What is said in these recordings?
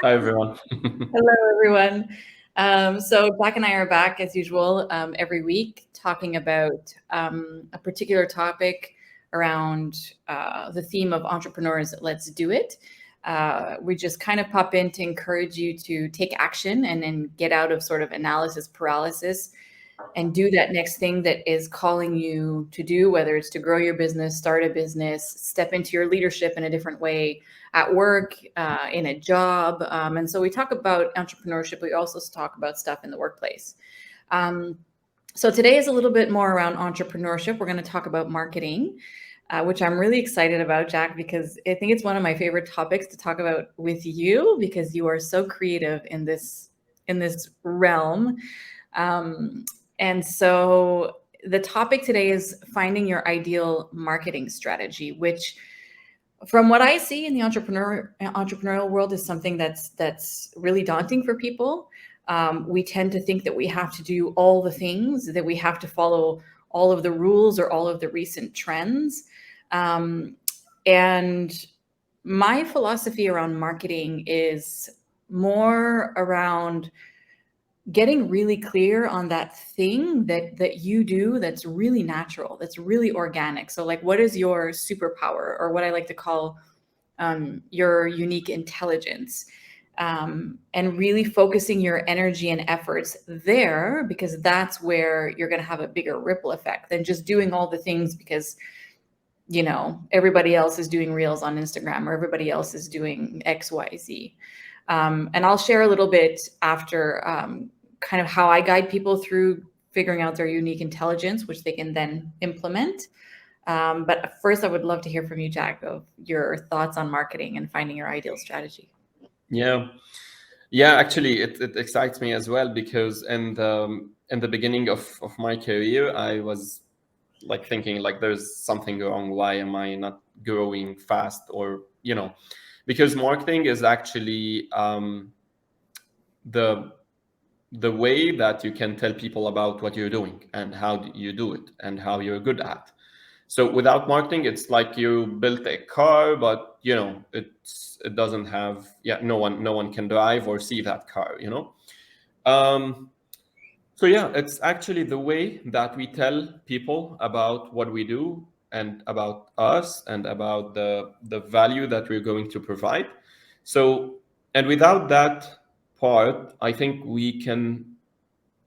Hi, everyone. Hello, everyone. So Jack and I are back as usual every week talking about a particular topic around the theme of entrepreneurs. Let's do it. We just kind of pop in to encourage you to take action and then get out of sort of analysis paralysis and do that next thing that is calling you to do, whether it's to grow your business, start a business, step into your leadership in a different way at work, in a job. And so we talk about entrepreneurship. We also talk about stuff in the workplace. Um, so today is a little bit more around entrepreneurship. We're going to talk about marketing, which I'm really excited about, Jack, because I think it's one of my favorite topics to talk about with you because you are so creative in this realm. Um, and so the topic today is finding your ideal marketing strategy, which from what I see in the entrepreneurial world is something that's really daunting for people. We tend to think that we have to do all the things, that we have to follow all of the rules or all of the recent trends. Um, and my philosophy around marketing is more around getting really clear on that thing that you do that's really natural, that's really organic. So like what is your superpower, or what I like to call your unique intelligence, and really focusing your energy and efforts there, because that's where you're going to have a bigger ripple effect than just doing all the things because everybody else is doing reels on Instagram or everybody else is doing XYZ. And I'll share a little bit after kind of how I guide people through figuring out their unique intelligence, which they can then implement. But first, I would love to hear from you, Jack, of your thoughts on marketing and finding your ideal strategy. Yeah, yeah. Actually, it excites me as well because in the beginning of my career, I was like thinking like there's something wrong. Why am I not growing fast? Or because marketing is actually the the way that you can tell people about what you're doing and how you do it and how you're good at. So without marketing, it's like you built a car, but it doesn't have, no one can drive or see that car. Um, so yeah, it's actually the way that we tell people about what we do and about us and about the value that we're going to provide. So, and without that part, I think we can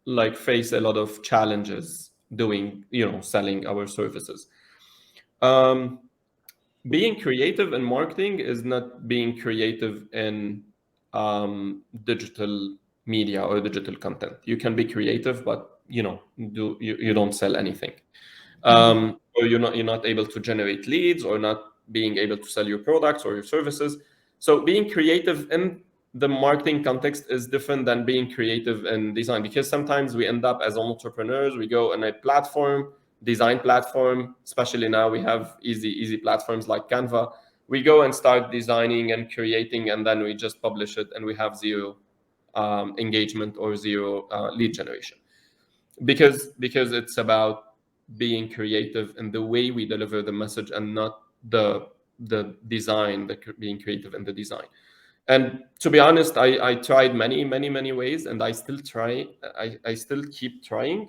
like face a lot of challenges doing, selling our services. Um, Being creative in marketing is not being creative in digital media or digital content. You can be creative, but you don't sell anything. Mhm. Or you're not able to generate leads, or not being able to sell your products or your services. So being creative in the marketing context is different than being creative in design, because sometimes we end up as entrepreneurs, we go on a platform, design platform, especially now we have easy platforms like Canva. We go and start designing and creating, and then we just publish it, and we have zero engagement or zero lead generation, because it's about being creative in the way we deliver the message, and not the design, being creative in the design. And to be honest, I tried many ways, and I still try. I still keep trying.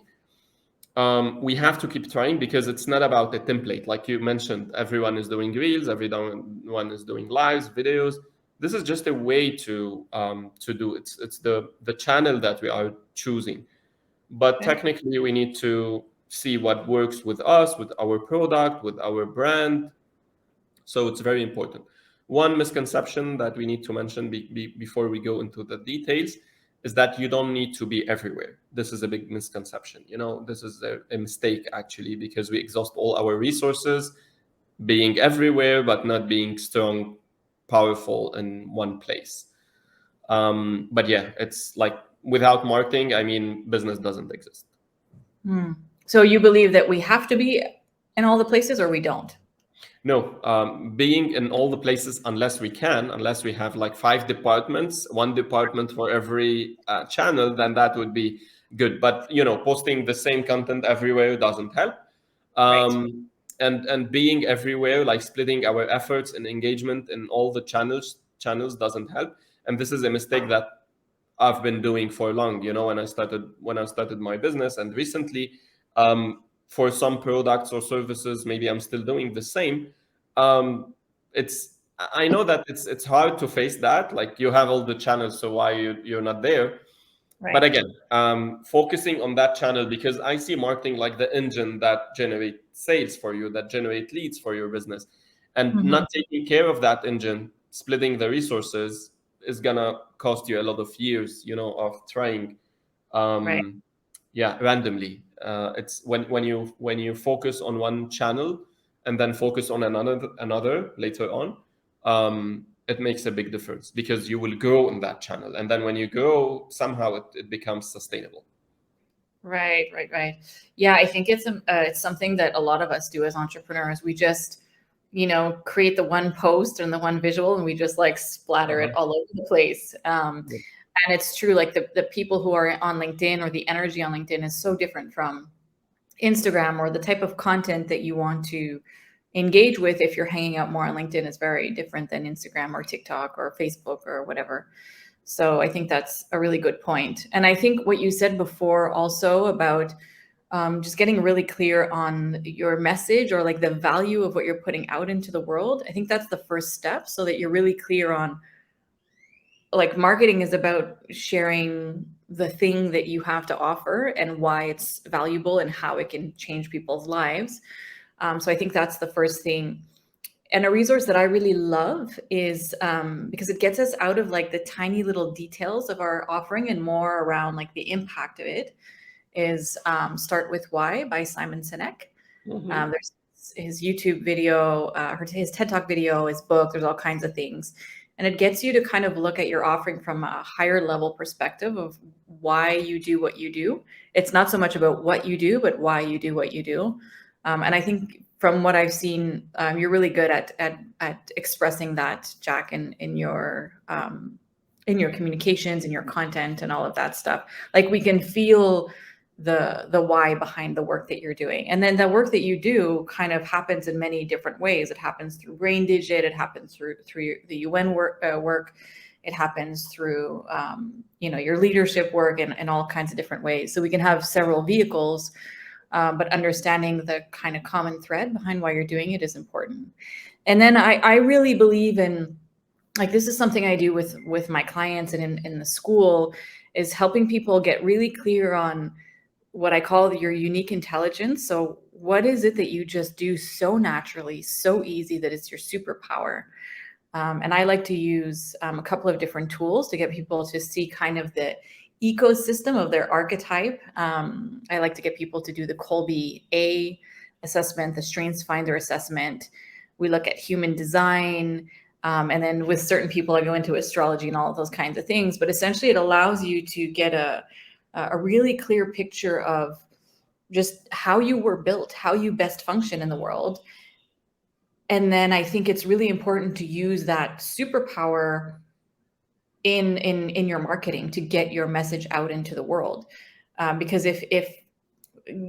We have to keep trying, because it's not about a template. Like you mentioned, everyone is doing reels, everyone is doing lives, videos. This is just a way to do it. It's the channel that we are choosing. But Okay. technically, we need to see what works with us, with our product, with our brand. So it's very important. One misconception that we need to mention before we go into the details is that you don't need to be everywhere. This is a big misconception. This is a mistake, actually, because we exhaust all our resources being everywhere, but not being strong, powerful in one place. But yeah, it's like without marketing, I mean, business doesn't exist. Hmm. So you believe that we have to be in all the places, or we don't? No, being in all the places, unless we have like 5 departments, one department for every channel, then that would be good. But posting the same content everywhere doesn't help. Right. And being everywhere, like splitting our efforts and engagement in all the channels doesn't help. And this is a mistake that I've been doing for long, when I started my business, and recently, for some products or services, maybe I'm still doing the same. It's I know that it's hard to face that. Like, you have all the channels, so why you're not there? But Right. again, focusing on that channel, because I see marketing like the engine that generate sales for you, that generate leads for your business, and Mhm. not taking care of that engine, splitting the resources, is gonna cost you a lot of years, of trying, Right. um, yeah, randomly. It's when you focus on one channel and then focus on another later on. It makes a big difference, because you will grow in that channel, and then when you grow, somehow it becomes sustainable. Right, right, right. Yeah, I think it's something that a lot of us do as entrepreneurs. We just, create the one post and the one visual, and we just like splatter it Uh-huh. all over the place. Yeah. And it's true, like the people who are on LinkedIn, or the energy on LinkedIn, is so different from Instagram, or the type of content that you want to engage with. If you're hanging out more on LinkedIn, is very different than Instagram or TikTok or Facebook or whatever. So I think that's a really good point. And I think what you said before also about just getting really clear on your message, or like the value of what you're putting out into the world. I think that's the first step, so that you're really clear on, like, marketing is about sharing the thing that you have to offer and why it's valuable and how it can change people's lives. So I think that's the first thing. And a resource that I really love is, because it gets us out of like the tiny little details of our offering and more around like the impact of it, is Start With Why by Simon Sinek. Mhm. There's his YouTube video, his TED Talk video, his book. There's all kinds of things. And it gets you to kind of look at your offering from a higher level perspective of why you do what you do. It's not so much about what you do, but why you do what you do. And I think from what I've seen, you're really good at expressing that, Jack, in your communications, in your content, and all of that stuff. Like, we can feel the why behind the work that you're doing. And then the work that you do kind of happens in many different ways. It happens through Brain Digit, it happens through the UN work, it happens through your leadership work, and all kinds of different ways. So we can have several vehicles, but understanding the kind of common thread behind why you're doing it is important. And then I really believe in, like, this is something I do with my clients and in the school, is helping people get really clear on what I call your unique intelligence. So what is it that you just do so naturally, so easy, that it's your superpower? And I like to use a couple of different tools to get people to see kind of the ecosystem of their archetype. I like to get people to do the Colby A assessment, the Strengths Finder assessment. We look at human design. And then with certain people, I go into astrology and all of those kinds of things. But essentially, it allows you to get a really clear picture of just how you were built, how you best function in the world. And then I think it's really important to use that superpower in your marketing to get your message out into the world. Because if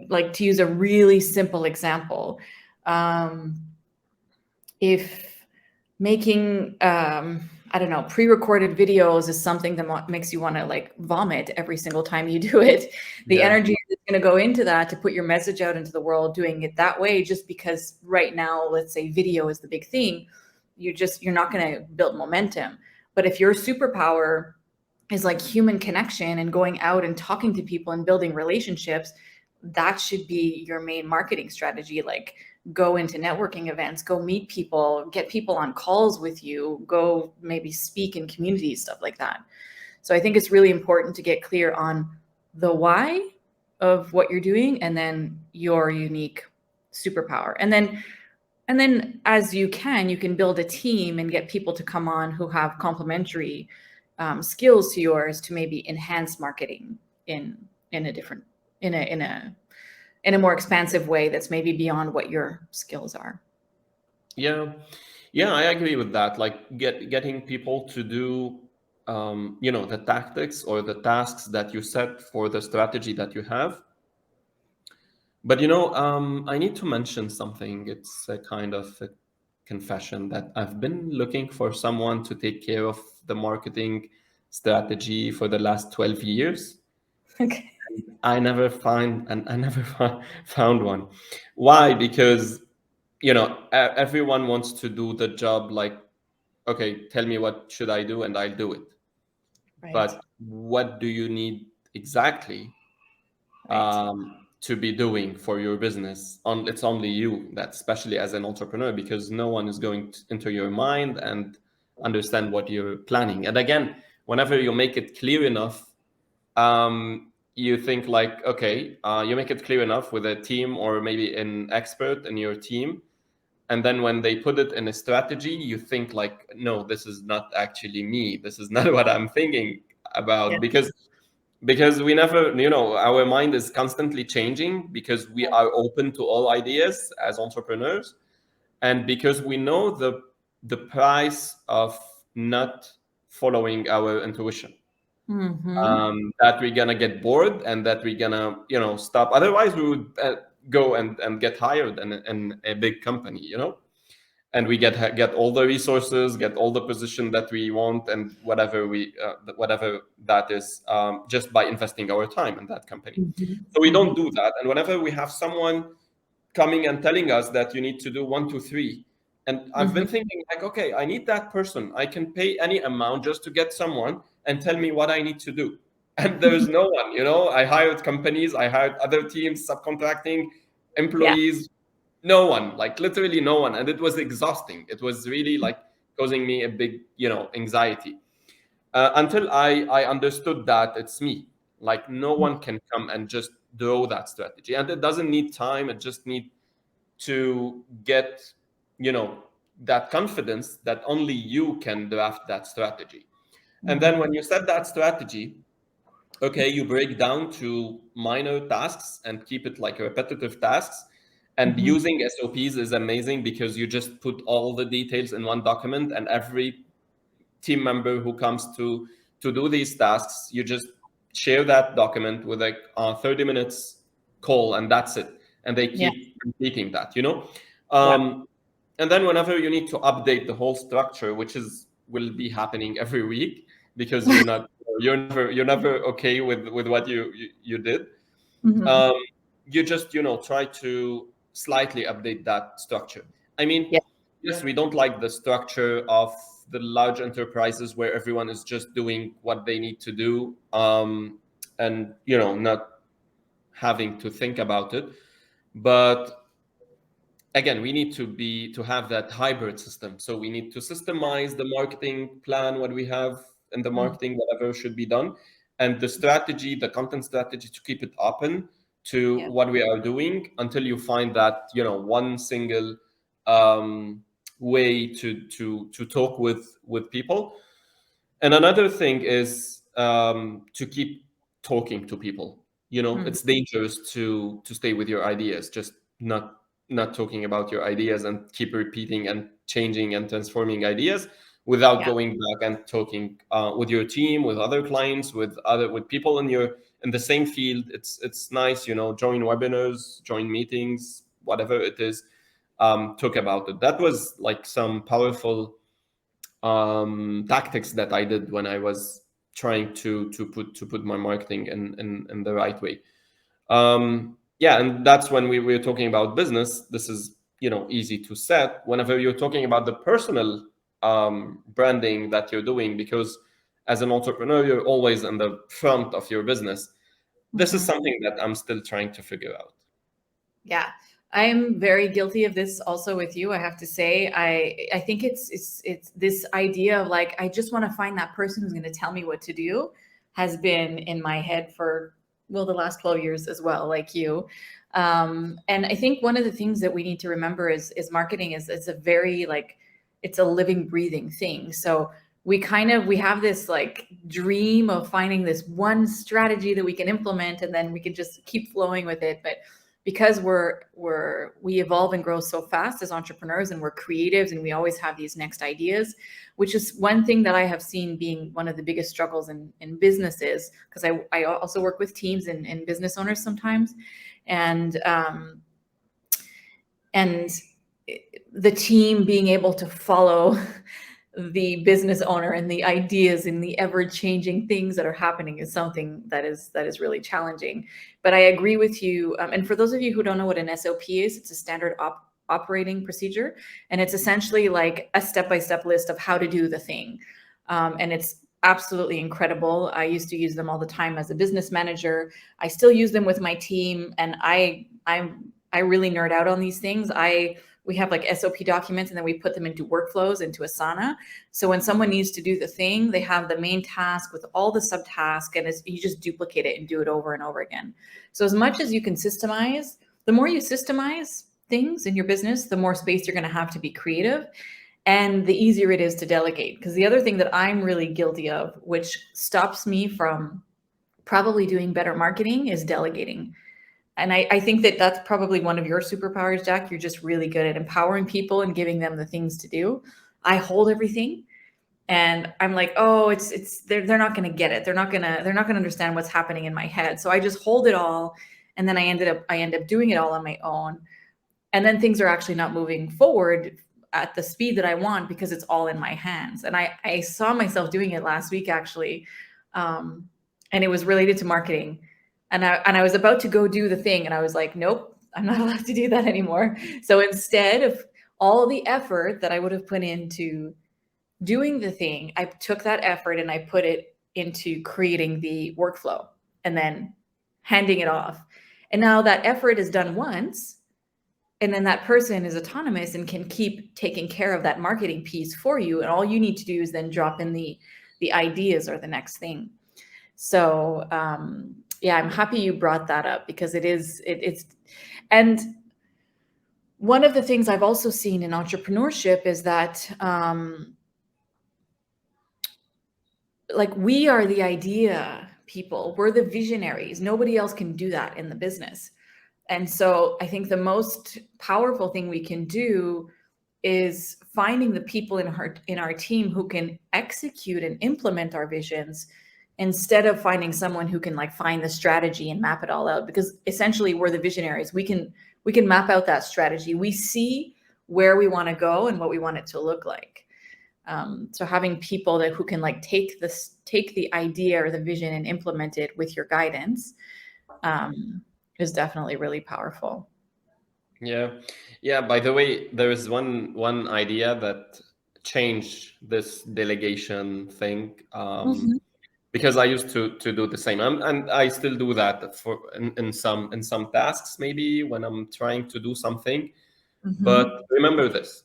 like, to use a really simple example, um, if making I don't know, pre-recorded videos is something that makes you want to like vomit every single time you do it, the Yeah. energy is going to go into that to put your message out into the world, doing it that way, just because right now, let's say video is the big thing, you're not going to build momentum. But if your superpower is like human connection and going out and talking to people and building relationships, that should be your main marketing strategy. Like, go into networking events, go meet people, get people on calls with you, go maybe speak in communities, stuff like that. So I think it's really important to get clear on the why of what you're doing, and then your unique superpower. And then as you can build a team and get people to come on who have complementary skills to yours, to maybe enhance marketing in in a different in a more expansive way that's maybe beyond what your skills are. Yeah. Yeah, I agree with that. Like, getting people to do, the tactics or the tasks that you set for the strategy that you have. But I need to mention something. It's a kind of a confession that I've been looking for someone to take care of the marketing strategy for the last 12 years. Okay. I never find and I never found one. Why? Because everyone wants to do the job like, okay, tell me what should I do and I'll do it. Right. But what do you need exactly Right. to be doing for your business? It's only you, that especially as an entrepreneur, because no one is going into your mind and understand what you're planning. And again, whenever you make it clear enough, you think like, okay, you make it clear enough with a team or maybe an expert in your team. And then when they put it in a strategy, you think like, no, this is not actually me. This is not what I'm thinking Yeah. about, because we never, our mind is constantly changing because we are open to all ideas as entrepreneurs, and because we know the price of not following our intuition, Mm-hmm. that we're gonna get bored and that we're gonna stop. Otherwise we would go and get hired in a big company, and we get all the resources, get all the position that we want, and whatever that is, just by investing our time in that company. Mm-hmm. So we Mm-hmm. don't do that. And whenever we have someone coming and telling us that you need to do one, two, three, and I've Mm-hmm. been thinking like, okay, I need that person. I can pay any amount just to get someone and tell me what I need to do. And there's no one. I hired companies, I hired other teams, subcontracting, Yeah. employees, no one, like literally no one. And it was exhausting. It was really like causing me a big anxiety, until I understood that it's me. Like no one can come and just draw that strategy, and it doesn't need time. It just need to get you know that confidence that only you can draft that strategy. And then Mm-hmm. when you set that strategy, okay, you break down to minor tasks and keep it like repetitive tasks. And Mm-hmm. using SOPs is amazing because you just put all the details in one document, and every team member who comes to do these tasks, you just share that document with like 30 minutes call, and that's it. And they Yeah. keep repeating that, Yeah. um, and then whenever you need to update the whole structure, which is will be happening every week, because you're never okay with what you did, Mm-hmm. um, you just try to slightly update that structure. I mean, Yeah. yes, we don't like the structure of the large enterprises where everyone is just doing what they need to do, and not having to think about it. But again, we need to have that hybrid system. So we need to systemize the marketing plan, what we have in the Mm. marketing, whatever should be done, and the strategy, the content strategy, to keep it open to Yeah. what we are doing until you find that one single um, way to talk with people. And another thing is, to keep talking to people. Mm. It's dangerous to stay with your ideas, just not talking about your ideas and keep repeating and changing and transforming ideas without Yeah. going back and talking with your team, with other clients, with people in the same field. It's nice, join webinars, join meetings, whatever it is. Talk about it. That was like some powerful tactics that I did when I was trying to put my marketing in the right way. Yeah, and that's when we were talking about business. This is easy to set whenever you're talking about the personal branding that you're doing, because as an entrepreneur you're always in the front of your business. This is Mm-hmm. something that I'm still trying to figure out. Yeah. I'm very guilty of this also with you. I have to say, I think it's this idea of like, I just want to find that person who's going to tell me what to do has been in my head for, well, the last 12 years as well, like you. And I think one of the things that we need to remember is marketing is it's a very like, it's a living, breathing thing. So we have this like dream of finding this one strategy that we can implement and then we can just keep flowing with it. But because we evolve and grow so fast as entrepreneurs, and we're creatives and we always have these next ideas, which is one thing that I have seen being one of the biggest struggles in businesses, because I also work with teams and business owners sometimes. And the team being able to follow the business owner and the ideas and the ever-changing things that are happening is something that is really challenging. But I agree with you. And for those of you who don't know what an SOP is, it's a standard operating procedure, and it's essentially like a step-by-step list of how to do the thing. And it's absolutely incredible. I used to use them all the time as a business manager. I still use them with my team, and I really nerd out on these things. We have like SOP documents, and then we put them into workflows, into Asana. So when someone needs to do the thing, they have the main task with all the subtasks, and you just duplicate it and do it over and over again. So as much as you can systemize, the more you systemize things in your business, the more space you're going to have to be creative, and the easier it is to delegate. Because the other thing that I'm really guilty of, which stops me from probably doing better marketing, is delegating. And I think that that's probably one of your superpowers, Jack. You're just really good at empowering people and giving them the things to do. I hold everything, and I'm like, oh, they're not going to get it. They're not going to understand what's happening in my head. So I just hold it all, and then I end up doing it all on my own. And then things are actually not moving forward at the speed that I want because it's all in my hands. And I saw myself doing it last week, actually, and it was related to marketing. And I was about to go do the thing, and I was like, nope, I'm not allowed to do that anymore. So instead of all the effort that I would have put into doing the thing, I took that effort and I put it into creating the workflow and then handing it off. And now that effort is done once, and then that person is autonomous and can keep taking care of that marketing piece for you. And all you need to do is then drop in the ideas or the next thing. So, yeah, I'm happy you brought that up, because it's, and one of the things I've also seen in entrepreneurship is that, like, we are the idea people, we're the visionaries. Nobody else can do that in the business. And so I think the most powerful thing we can do is finding the people in our team who can execute and implement our visions, instead of finding someone who can like find the strategy and map it all out. Because essentially we're the visionaries. We can map out that strategy. We see where we want to go and what we want it to look like. So having people who can like take the idea or the vision and implement it with your guidance is definitely really powerful. Yeah. By the way, there is one idea that changed this delegation thing. Because I used to do the same, and I still do that in some tasks, maybe when I'm trying to do something. But remember this: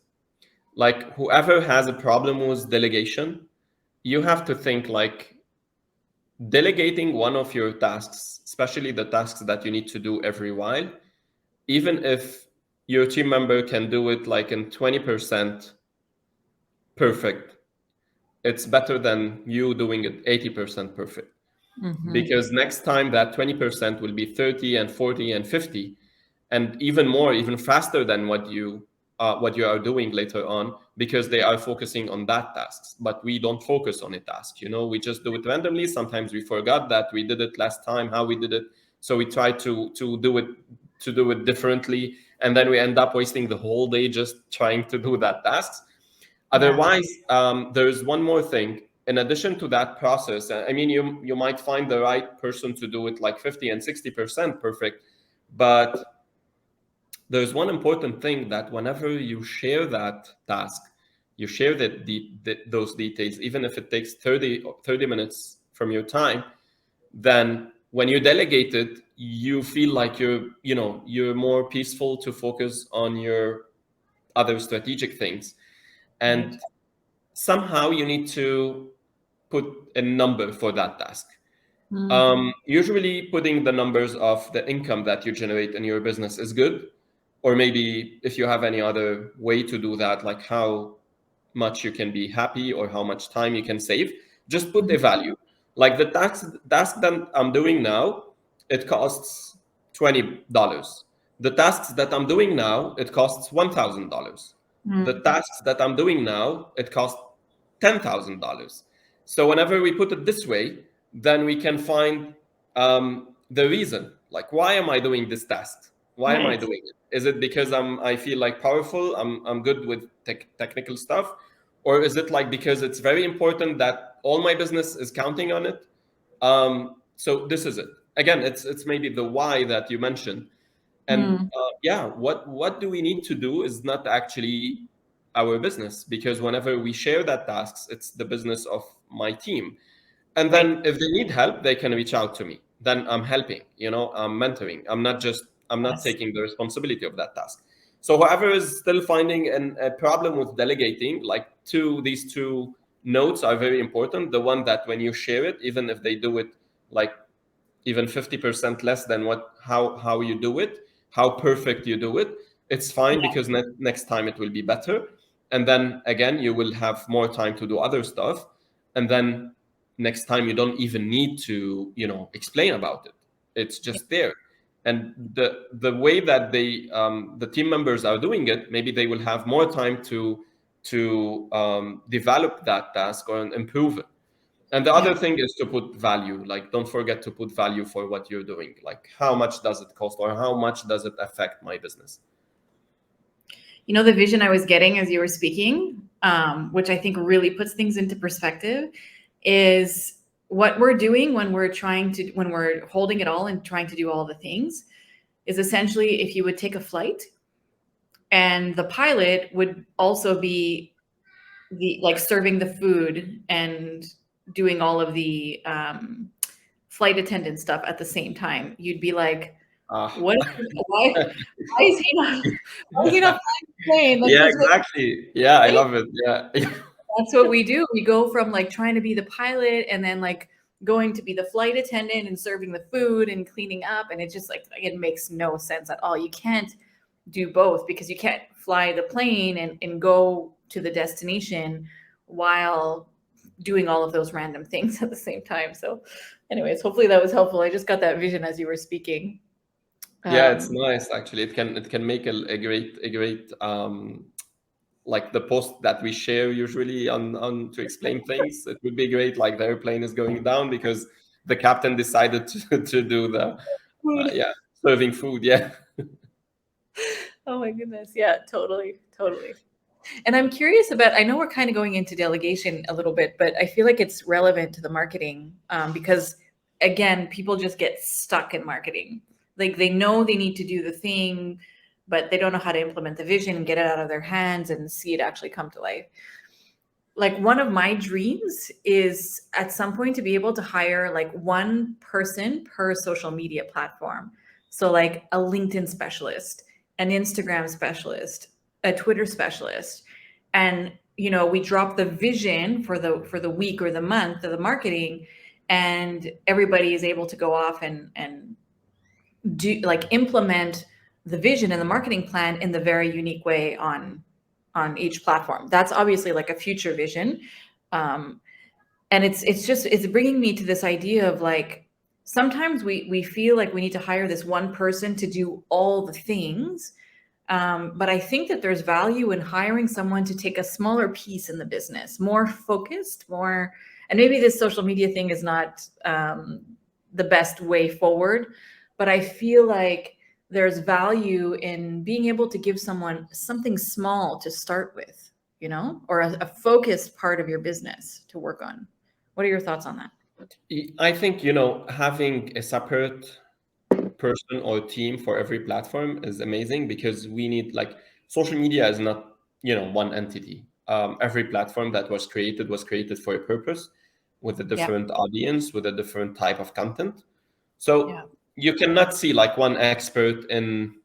like, whoever has a problem with delegation, you have to think like delegating one of your tasks, especially the tasks that you need to do every while, even if your team member can do it like in 20% perfect, it's better than you doing it 80% perfect. Because next time that 20% will be 30 and 40 and 50, and even more, even faster than what you are doing later on, because they are focusing on that tasks. But we don't focus on a task, we just do it randomly. Sometimes we forgot that we did it last time, how we did it, so we try to do it differently, and then we end up wasting the whole day just trying to do that task. Otherwise, there's one more thing. In addition to that process, I mean, you might find the right person to do it like 50 and 60% perfect, but there's one important thing, that whenever you share that task, you share those details, even if it takes 30 minutes from your time, then when you delegate it, you feel like you're more peaceful to focus on your other strategic things. And somehow you need to put a number for that task. Usually putting the numbers of the income that you generate in your business is good. Or maybe if you have any other way to do that, like how much you can be happy or how much time you can save, just put a value. Like the task that I'm doing now, it costs $20. The tasks that I'm doing now, it costs $1,000. The tasks that I'm doing now, it costs $10,000. So whenever we put it this way, then we can find the reason, like, why am I doing this task? Why am I Right. doing it? Is it because I feel like powerful, I'm good with technical stuff, or is it like because it's very important that all my business is counting on it? So this is it. Again, it's maybe the why that you mentioned. And Mm, yeah, what do we need to do is not actually our business, because whenever we share that tasks, it's the business of my team. And right. then if they need help, they can reach out to me. Then I'm helping, I'm mentoring. I'm not Yes. taking the responsibility of that task. So whoever is still finding a problem with delegating, like these two notes are very important. The one that when you share it, even if they do it like even 50% less than how you do it, how perfect you do it, it's fine, Yeah. because next time it will be better. And then again, you will have more time to do other stuff. And then next time you don't even need to, explain about it. It's Yeah. just there. And the way that the team members are doing it, maybe they will have more time to develop that task or improve it. And the Yeah. other thing is to put value. Like, don't forget to put value for what you're doing. Like, how much does it cost, or how much does it affect my business? You know, the vision I was getting as you were speaking, which I think really puts things into perspective, is what we're doing when we're holding it all and trying to do all the things is essentially if you would take a flight and the pilot would also be the like serving the food and doing all of the flight attendant stuff at the same time. You'd be like, Ah, what? Why is he not? Why is he not flying the plane? Like yeah, that's what exactly. Yeah, I love it. Yeah. that's what we do. We go from like trying to be the pilot and then like going to be the flight attendant and serving the food and cleaning up, and it's just like it makes no sense at all. You can't do both because you can't fly the plane and go to the destination while doing all of those random things at the same time. So, anyways, hopefully that was helpful. I just got that vision as you were speaking. Yeah, it's Um, nice actually. It can make a great like the post that we share usually on to explain things. It would be great, like the airplane is going down because the captain decided to do the food. yeah, serving food. Yeah. Oh my goodness. Yeah, totally. Totally. And I'm curious about, I know we're kind of going into delegation a little bit, but I feel like it's relevant to the marketing because, again, people just get stuck in marketing. Like they know they need to do the thing, but they don't know how to implement the vision and get it out of their hands and see it actually come to life. Like one of my dreams is at some point to be able to hire like one person per social media platform. So like a LinkedIn specialist, an Instagram specialist, a Twitter specialist. And we drop the vision for the week or the month of the marketing, and everybody is able to go off and do like implement the vision and the marketing plan in the very unique way on each platform. That's obviously like a future vision. Um, and it's bringing me to this idea of like sometimes we feel like we need to hire this one person to do all the things, but I think that there's value in hiring someone to take a smaller piece in the business, more focused, more. And maybe this social media thing is not the best way forward, but I feel like there's value in being able to give someone something small to start with, or a focused part of your business to work on. What are your thoughts on that? I think, having a separate person or team for every platform is amazing, because we need, like, social media is not, one entity. Every platform that was created for a purpose, with a Yeah. different audience, with a different type of content. Yeah. So you cannot see like one expert in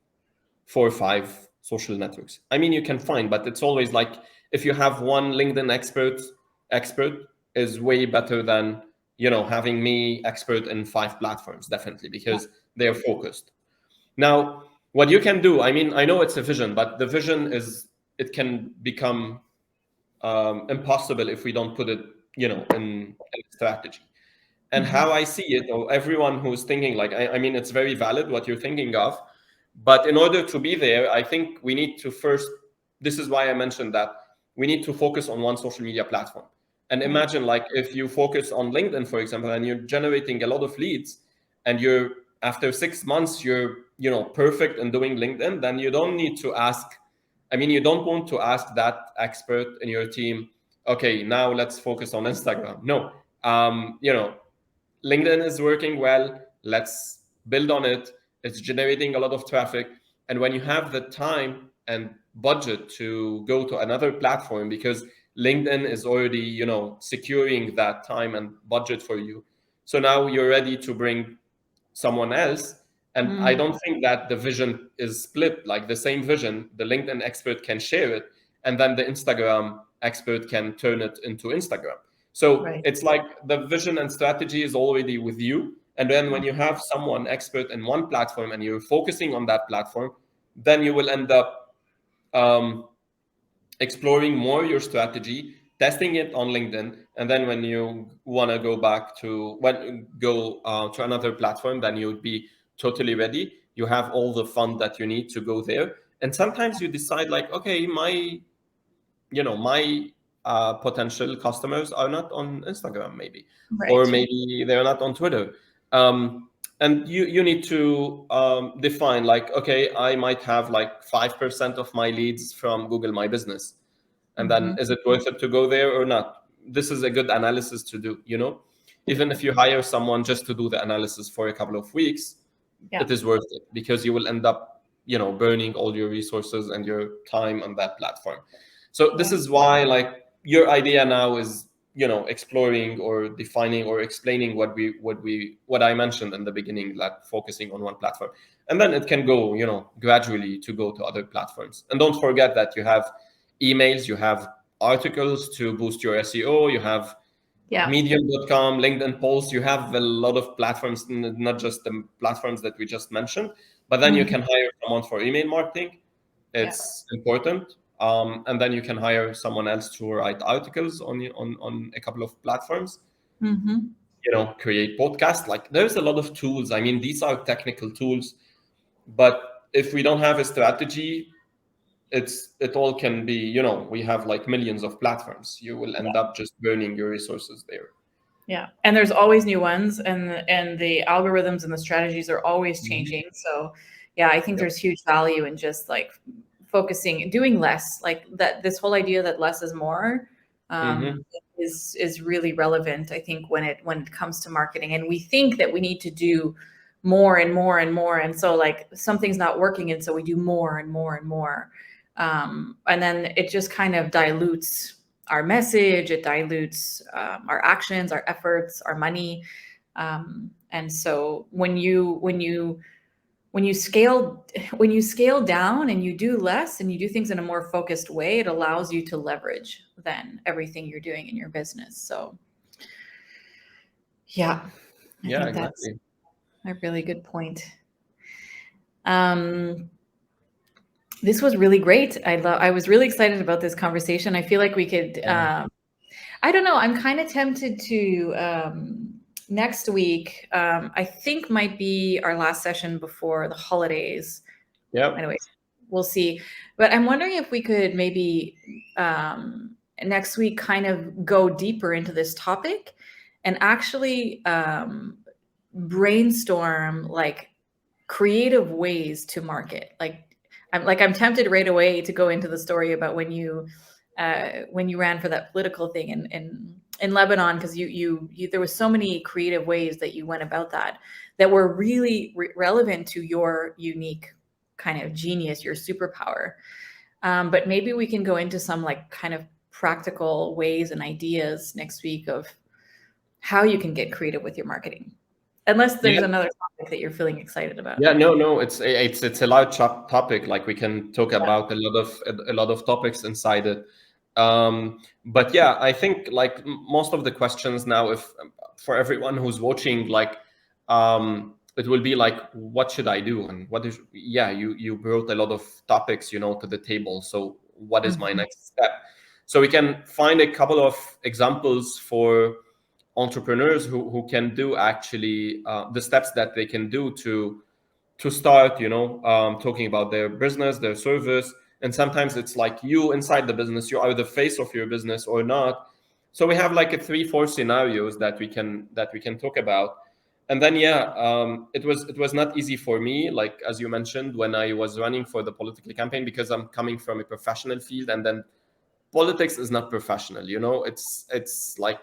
4 or 5 social networks. I mean, you can find, but it's always like if you have one LinkedIn expert is way better than having me expert in 5 platforms, definitely, Yeah. because they're focused. Now, what you can do, I mean, I know it's a vision, but the vision is, it can become impossible if we don't put it, in strategy. And Hmm. how I see it, or everyone who's thinking, like, I mean, it's very valid what you're thinking of, but in order to be there, I think we need to first, this is why I mentioned that we need to focus on one social media platform. And Right. imagine, like, if you focus on LinkedIn, for example, and you're generating a lot of leads, and you're after 6 months you're perfect in doing LinkedIn, then you don't need to ask. I mean, you don't want to ask that expert in your team, okay, now let's focus on Instagram. No, LinkedIn is working well. Let's build on it. It's generating a lot of traffic. And when you have the time and budget to go to another platform, because LinkedIn is already, securing that time and budget for you. So now you're ready to bring someone else. And I don't think that the vision is split, like the same vision, the LinkedIn expert can share it, and then the Instagram expert can turn it into Instagram. So Right. it's like the vision and strategy is already with you. And then when you have someone expert in one platform and you're focusing on that platform, then you will end up exploring more your strategy, testing it on LinkedIn, and then when you want to go back to to another platform, then you would be totally ready. You have all the fund that you need to go there. And sometimes you decide like, okay, my potential customers are not on Instagram, maybe, or Right. maybe they're not on Twitter. And you need to define like, okay, I might have like 5% of my leads from Google My Business, and then is it worth it to go there or not? This is a good analysis to do. Even if you hire someone just to do the analysis for a couple of weeks, Yeah. it is worth it, because you will end up burning all your resources and your time on that platform. So this is why, like, your idea now is exploring or defining or explaining what I mentioned in the beginning, like focusing on one platform, and then it can go gradually to go to other platforms. And don't forget that you have emails, you have articles to boost your SEO, you have medium.com, LinkedIn posts, you have a lot of platforms, not just the platforms that we just mentioned, but then you can hire someone for email marketing. It's important. And then you can hire someone else to write articles on a couple of platforms, create podcasts. Like, there's a lot of tools. I mean, these are technical tools, but if we don't have a strategy, it all can be, we have like millions of platforms. You will end up just burning your resources there. Yeah. And there's always new ones, and the algorithms and the strategies are always changing. So yeah, I think there's huge value in just like focusing, doing less, like that, this whole idea that less is more is really relevant, I think, when it comes to marketing. And we think that we need to do more and more and more. And so like something's not working, and so we do more and more and more. And then it just kind of dilutes our message, it dilutes our actions, our efforts, our money. And so when you scale down and you do less and you do things in a more focused way, it allows you to leverage then everything you're doing in your business. So I think exactly. that's a really good point. This was really great. I was really excited about this conversation. I feel like we could, I don't know, I'm kind of tempted to, next week, I think might be our last session before the holidays. Yeah. Anyway, we'll see. But I'm wondering if we could maybe next week kind of go deeper into this topic and actually brainstorm like creative ways to market. I'm tempted right away to go into the story about when you ran for that political thing in Lebanon, because you there was so many creative ways that you went about that were really relevant to your unique kind of genius, your superpower. But maybe we can go into some like kind of practical ways and ideas next week of how you can get creative with your marketing. Unless there's another topic that you're feeling excited about. Yeah, no, it's a large topic. Like, we can talk about a lot of topics inside it. But yeah, I think like most of the questions now, if for everyone who's watching, like, it will be like, what should I do? And what is, you brought a lot of topics, to the table. So what is my next step? So we can find a couple of examples for entrepreneurs who can do actually the steps that they can do to start, talking about their business, their service. And sometimes it's like, you inside the business, you are the face of your business, or not. So we have like 3-4 scenarios that we can talk about. And then it was not easy for me, like as you mentioned, when I was running for the political campaign, because I'm coming from a professional field, and then politics is not professional, it's like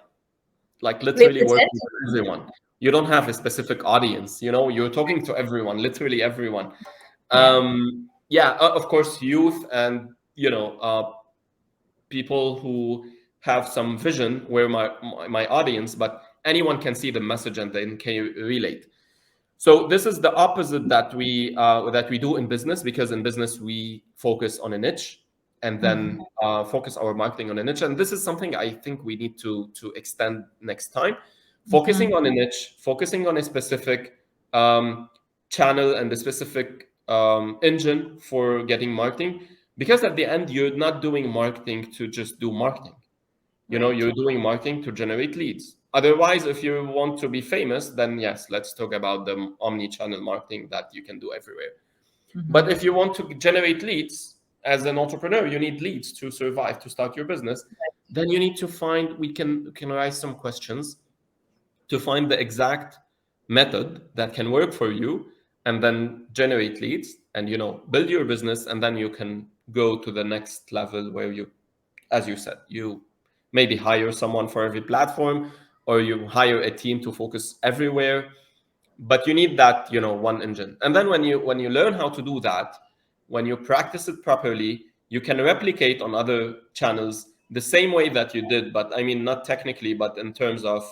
They literally pretend. working with everyone. You don't have a specific audience, you're talking to everyone, literally everyone. Yeah. Of course, youth and people who have some vision were my audience, but anyone can see the message and then can relate. So this is the opposite that we do in business, because in business we focus on a niche, and then Mhm. focus our marketing on a niche. And this is something I think we need to extend next time. Focusing Mhm. on a niche, focusing on a specific channel and a specific engine for getting marketing, because at the end you're not doing marketing to just do marketing. Right. You're doing marketing to generate leads. Otherwise, if you want to be famous, then yes, let's talk about the omni-channel marketing that you can do everywhere. But Mhm. if you want to generate leads as an entrepreneur, you need leads to survive, to start your business. Then you need to find, we can raise some questions to find the exact method that can work for you, and then generate leads, and build your business. And then you can go to the next level, where you, as you said, you maybe hire someone for every platform, or you hire a team to focus everywhere. But you need that, one engine. And then when you learn how to do that, when you practice it properly, you can replicate on other channels the same way that you did. But I mean, not technically, but in terms of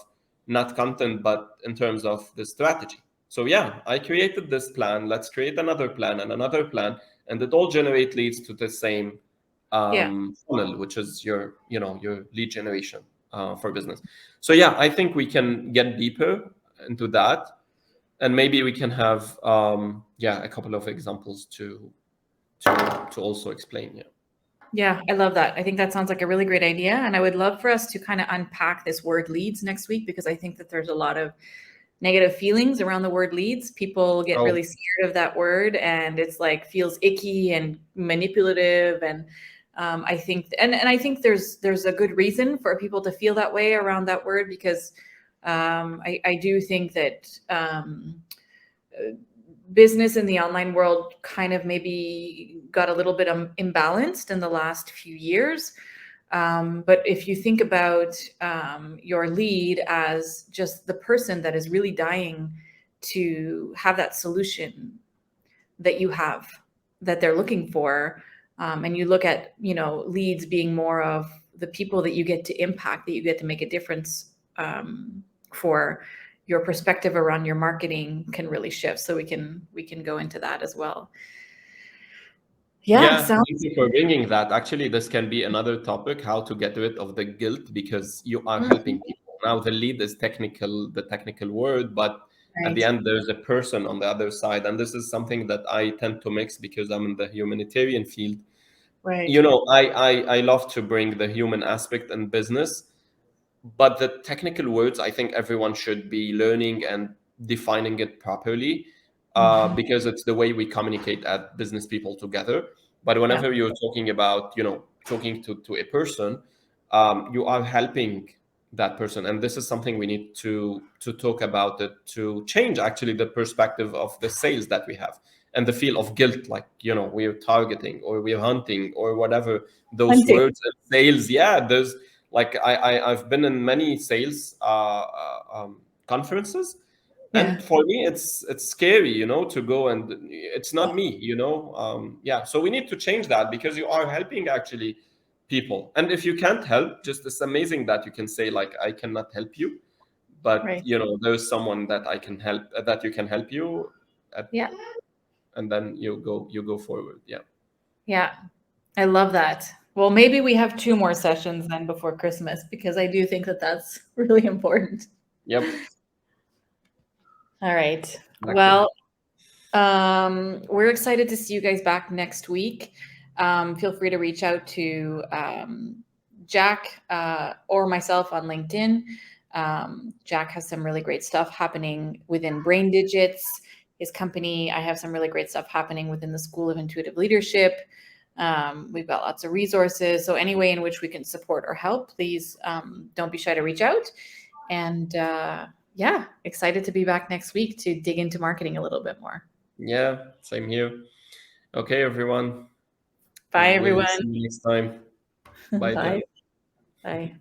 not content, but in terms of the strategy. So yeah, I created this plan, let's create another plan and another plan, and it all generate leads to the same Yeah. funnel, which is your lead generation for business. So yeah, I think we can get deeper into that, and maybe we can have a couple of examples to also explain. Yeah. Yeah, I love that. I think that sounds like a really great idea. And I would love for us to kind of unpack this word leads next week, because I think that there's a lot of negative feelings around the word leads. People get Oh, really scared of that word, and it's like feels icky and manipulative. And I think, and I think there's a good reason for people to feel that way around that word, because I do think that business in the online world kind of maybe got a little bit imbalanced in the last few years. But if you think about your lead as just the person that is really dying to have that solution that you have, that they're looking for, and you look at, leads being more of the people that you get to impact, that you get to make a difference for, your perspective around your marketing can really shift. So we can go into that as well. Yeah, yeah, sounds. thank you for bringing that. Actually, this can be another topic, how to get rid of the guilt, because you are helping Mhm. people. Now, the lead is the technical word, but at the Right, end, there's a person on the other side. And this is something that I tend to mix, because I'm in the humanitarian field. right. I love to bring the human aspect in business, but the technical words, I think everyone should be learning and defining it properly, Mhm. because it's the way we communicate as business people together. But Yeah. whenever you're talking about, talking to a person, you are helping that person. And this is something we need to talk about, it to change actually the perspective of the sales that we have, and the feel of guilt, like, we're targeting, or we're hunting, or whatever those Hunting. words in sales. Yeah, there's, like, I've been in many sales conferences, Yeah. and for me it's scary, to go, and it's not me, yeah. So we need to change that, because you are helping actually people. And if you can't help, just, it's amazing that you can say, like, I cannot help you, but Right. there's someone that I can help, that you can help you at, Yeah. and then you go forward. Yeah. Yeah. I love that. Well, maybe we have two more sessions then before Christmas, because I do think that that's really important. Yep. All right. Exactly. Well, we're excited to see you guys back next week. Feel free to reach out to Jack or myself on LinkedIn. Jack has some really great stuff happening within Brain Digits, his company. I have some really great stuff happening within the School of Intuitive Leadership. We've got lots of resources. So any way in which we can support or help, please don't be shy to reach out. And yeah, excited to be back next week to dig into marketing a little bit more. Yeah, same here. Okay, everyone. Bye, We'll everyone. see you next time. Bye Bye. then. Bye.